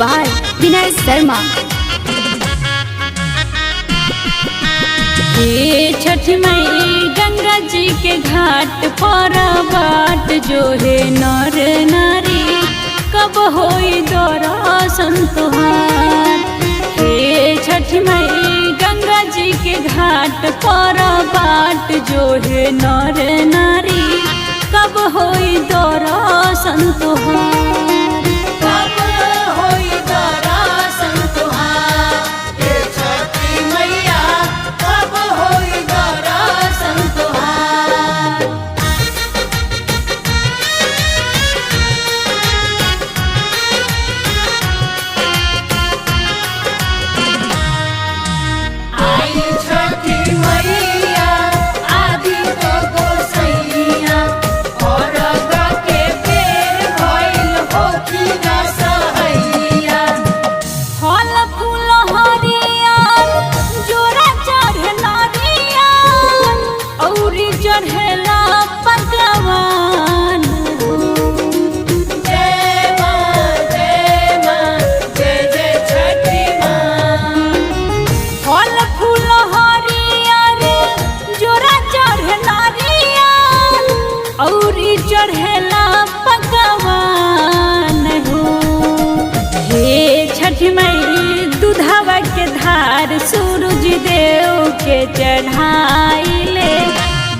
By Vinay Sharma. ये छठ मई गंगा जी के घाट पर बाट जो है नर नारी कब होई दर्शन तुहार। हे छठ मई गंगा जी के घाट पर बाट जो है नर नारी कब होई दर्शन तुहार। चढ़ेला पकवान हो। हे छठ मई दूधवा के धार सूरज देव के चढ़ाइले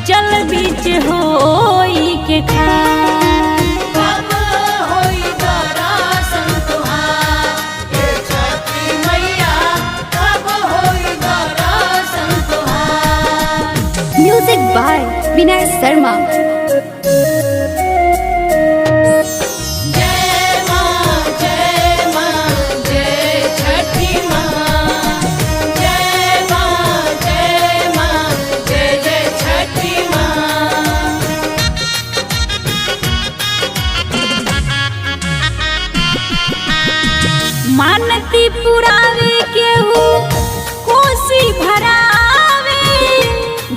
जल बीच होई के खार। Music by Vinay Sharma. मानती पुरावे केहू कोसी भरावे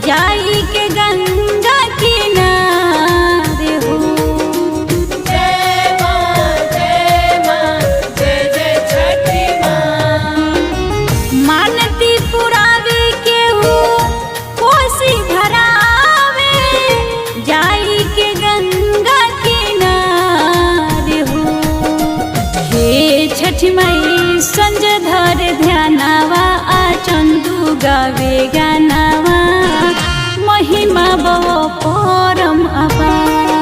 जाई के गंगा किनारे हो। जय मां जय जय छठी मां। मानती पुरावे केहू कोसी भरावे जाई के गंगा किनारे हो। हे छठ मई संजय धर ध्यानावा आ चंदू गावे गानावा महिमा बव परम अपार।